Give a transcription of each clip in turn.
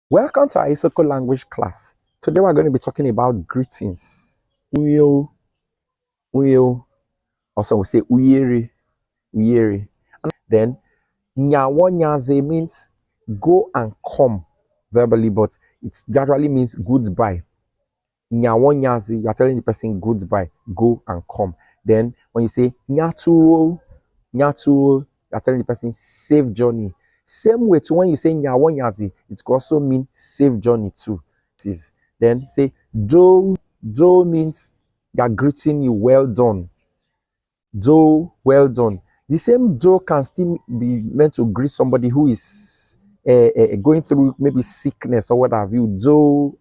Welcome to our Isoko language class. Today we're going to be talking about greetings. Uyou, Uyou. Also we say Uyere, Uyere. And then nyawo nyaze means go and come verbally, but it gradually means goodbye. Nyawo nyaze, you're telling the person goodbye, go and come. Then when you say nyatuo, nyatuo, you're telling the person safe journey. Same way to when you say nyawo nyaze, it could also mean safe journey too. Then say do, do means they're greeting you, well done. Do, well done. The same do can still be meant to greet somebody who is going through maybe sickness or what have you. Do,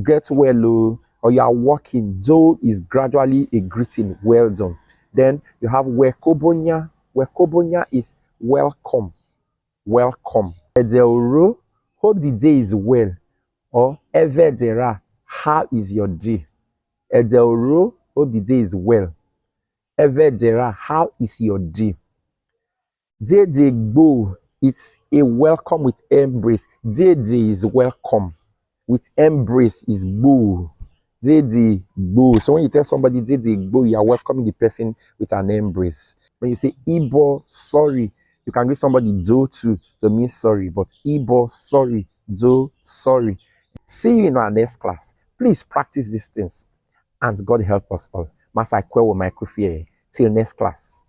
get well, or you are walking. Do is gradually a greeting, well done. Then you have wekobonya. Wekobonya is welcome, welcome. Edeoro, hope the day is well. Or evedera, how is your day? Edeoro, hope the day is well. Evedera, how is your day? Dedegbo, it's a welcome with embrace. Dede is welcome. With embrace is bo. Dede bo. So when you tell somebody Dede bo, you are welcoming the person with an embrace. When you say Ibo, sorry, you can greet somebody do to mean sorry, but Ibo, sorry, do, sorry. See you in our next class. Please practice these things and God help us all. Masai kwewo microphone. Till next class.